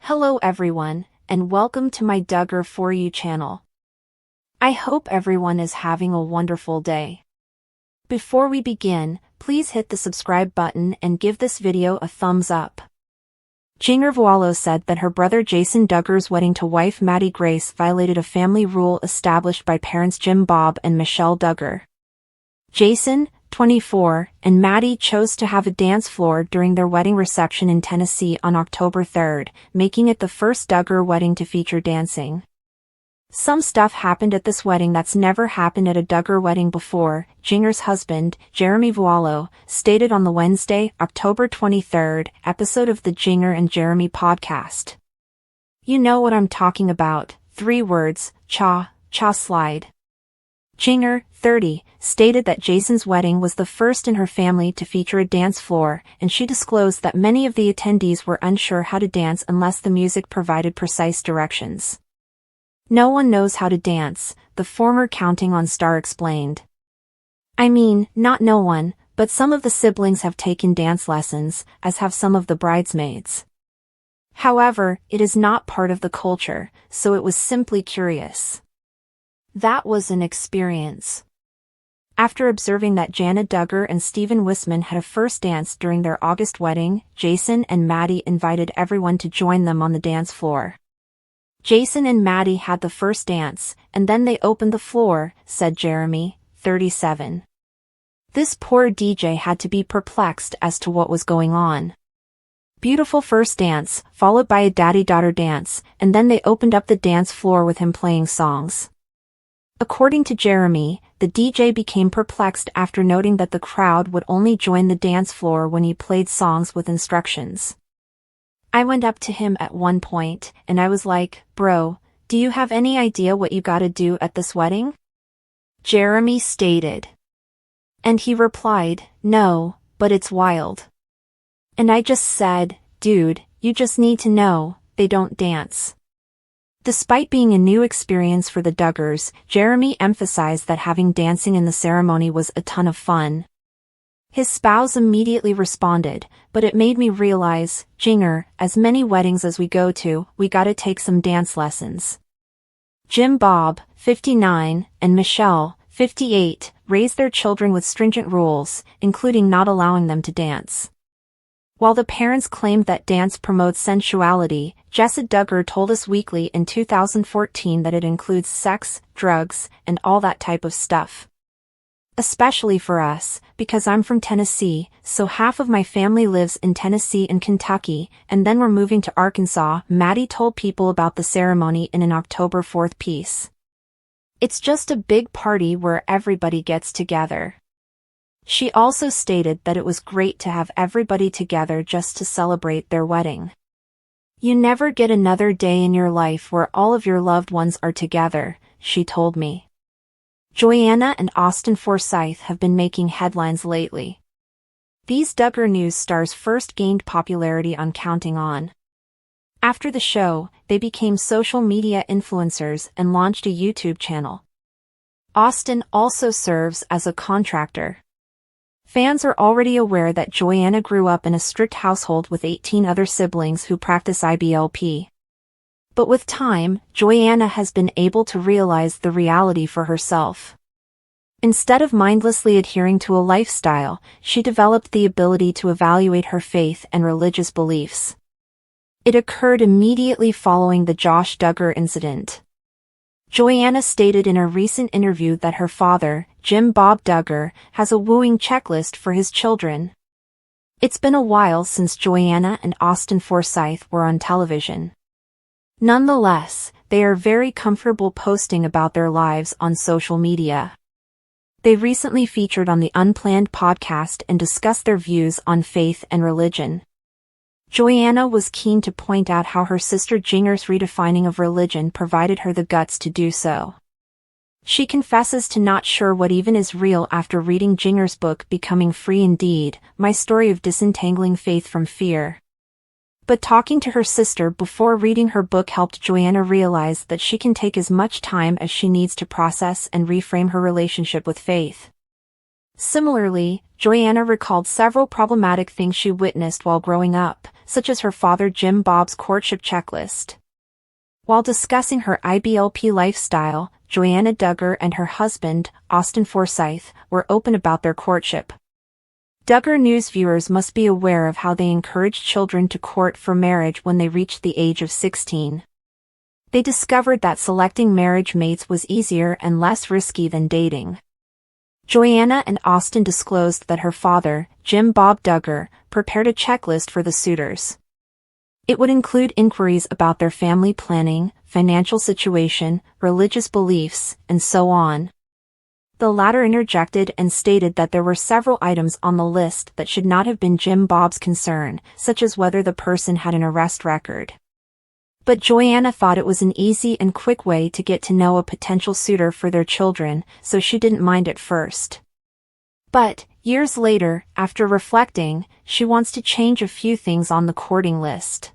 Hello everyone, and welcome to my Duggar For You channel. I hope everyone is having a wonderful day. Before we begin, please hit the subscribe button and give this video a thumbs up. Jinger Duggar said that her brother Jason Duggar's wedding to wife Maddie Grace violated a family rule established by parents Jim Bob and Michelle Duggar. Jason, 24, and Maddie chose to have a dance floor during their wedding reception in Tennessee on October 3rd, making it the first Duggar wedding to feature dancing. Some stuff happened at this wedding that's never happened at a Duggar wedding before, Jinger's husband, Jeremy Duggar, stated on the Wednesday, October 23rd, episode of the Jinger and Jeremy podcast. You know what I'm talking about, 3 words, cha slide. Jinger, 30, stated that Jason's wedding was the first in her family to feature a dance floor, and she disclosed that many of the attendees were unsure how to dance unless the music provided precise directions. No one knows how to dance, the former Counting On star explained. I mean, not no one, but some of the siblings have taken dance lessons, as have some of the bridesmaids. However, it is not part of the culture, so it was simply curious. That was an experience. After observing that Jinger Duggar and Stephen Wisman had a first dance during their August wedding, Jason and Maddie invited everyone to join them on the dance floor. Jason and Maddie had the first dance, and then they opened the floor, said Jeremy, 37. This poor DJ had to be perplexed as to what was going on. Beautiful first dance, followed by a daddy-daughter dance, and then they opened up the dance floor with him playing songs. According to Jeremy, the DJ became perplexed after noting that the crowd would only join the dance floor when he played songs with instructions. I went up to him at one point, and I was like, "Bro, do you have any idea what you gotta do at this wedding?" Jeremy stated. And he replied, "No, but it's wild." And I just said, "Dude, you just need to know, they don't dance." Despite being a new experience for the Duggars, Jeremy emphasized that having dancing in the ceremony was a ton of fun. His spouse immediately responded, "But it made me realize, Jinger, as many weddings as we go to, we gotta take some dance lessons." Jim Bob, 59, and Michelle, 58, raised their children with stringent rules, including not allowing them to dance. While the parents claimed that dance promotes sensuality, Jinger Duggar told Us Weekly in 2014 that it includes sex, drugs, and all that type of stuff. Especially for us, because I'm from Tennessee, so half of my family lives in Tennessee and Kentucky, and then we're moving to Arkansas, Maddie told People about the ceremony in an October 4th piece. It's just a big party where everybody gets together. She also stated that it was great to have everybody together just to celebrate their wedding. You never get another day in your life where all of your loved ones are together, she told me. Joanna and Austin Forsyth have been making headlines lately. These Duggar News stars first gained popularity on Counting On. After the show, they became social media influencers and launched a YouTube channel. Austin also serves as a contractor. Fans are already aware that Joanna grew up in a strict household with 18 other siblings who practice IBLP. But with time, Joanna has been able to realize the reality for herself. Instead of mindlessly adhering to a lifestyle, she developed the ability to evaluate her faith and religious beliefs. It occurred immediately following the Josh Duggar incident. Joanna stated in a recent interview that her father, Jim Bob Duggar, has a wooing checklist for his children. It's been a while since Joanna and Austin Forsyth were on television. Nonetheless, they are very comfortable posting about their lives on social media. They recently featured on the Unplanned podcast and discussed their views on faith and religion. Joanna was keen to point out how her sister Jinger's redefining of religion provided her the guts to do so. She confesses to not sure what even is real after reading Jinger's book Becoming Free Indeed, My Story of Disentangling Faith from Fear. But talking to her sister before reading her book helped Joanna realize that she can take as much time as she needs to process and reframe her relationship with faith. Similarly, Joanna recalled several problematic things she witnessed while growing up, such as her father Jim Bob's courtship checklist. While discussing her IBLP lifestyle, Jinger Duggar and her husband, Austin Forsyth, were open about their courtship. Duggar News viewers must be aware of how they encourage children to court for marriage when they reach the age of 16. They discovered that selecting marriage mates was easier and less risky than dating. Joanna and Austin disclosed that her father, Jim Bob Duggar, prepared a checklist for the suitors. It would include inquiries about their family planning, financial situation, religious beliefs, and so on. The latter interjected and stated that there were several items on the list that should not have been Jim Bob's concern, such as whether the person had an arrest record. But Joanna thought it was an easy and quick way to get to know a potential suitor for their children, so she didn't mind at first. But, years later, after reflecting, she wants to change a few things on the courting list.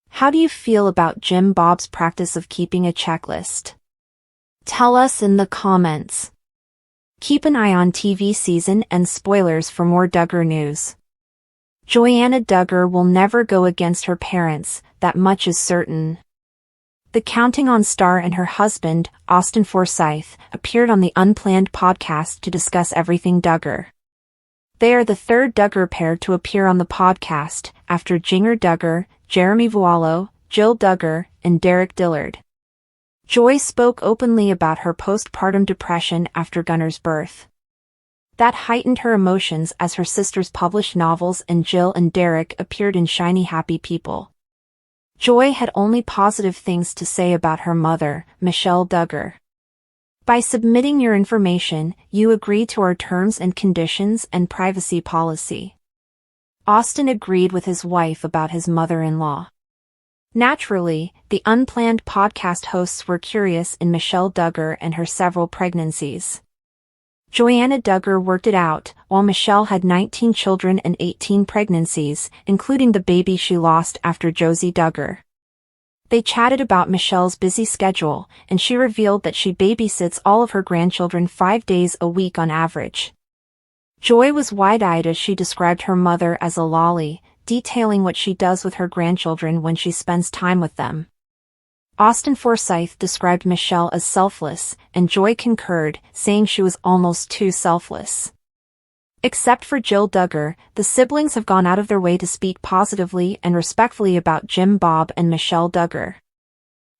How do you feel about Jim Bob's practice of keeping a checklist? Tell us in the comments. Keep an eye on TV season and spoilers for more Duggar news. Jinger Duggar will never go against her parents, that much is certain. The Counting On star and her husband, Austin Forsyth, appeared on the Unplanned podcast to discuss everything Duggar. They are the third Duggar pair to appear on the podcast, after Jinger Duggar, Jeremy Vuolo, Jill Duggar, and Derek Dillard. Joy spoke openly about her postpartum depression after Gunner's birth. That heightened her emotions as her sisters published novels and Jill and Derek appeared in Shiny Happy People. Joy had only positive things to say about her mother, Michelle Duggar. By submitting your information, you agree to our terms and conditions and privacy policy. Austin agreed with his wife about his mother-in-law. Naturally, the Unplanned podcast hosts were curious in Michelle Duggar and her several pregnancies. Jinger Duggar worked it out, while Michelle had 19 children and 18 pregnancies, including the baby she lost after Josie Duggar. They chatted about Michelle's busy schedule, and she revealed that she babysits all of her grandchildren 5 days a week on average. Joy was wide-eyed as she described her mother as a lolly, detailing what she does with her grandchildren when she spends time with them. Austin Forsyth described Michelle as selfless, and Joy concurred, saying she was almost too selfless. Except for Jill Duggar, the siblings have gone out of their way to speak positively and respectfully about Jim Bob and Michelle Duggar.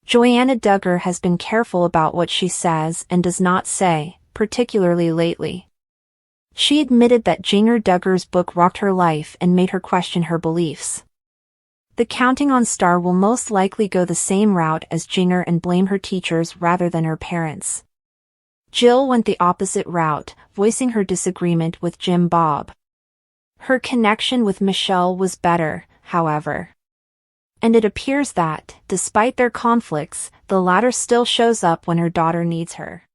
Jinger Duggar has been careful about what she says and does not say, particularly lately. She admitted that Jinger Duggar's book rocked her life and made her question her beliefs. The Counting On star will most likely go the same route as Jinger and blame her teachers rather than her parents. Jill went the opposite route, voicing her disagreement with Jim Bob. Her connection with Michelle was better, however. And it appears that, despite their conflicts, the latter still shows up when her daughter needs her.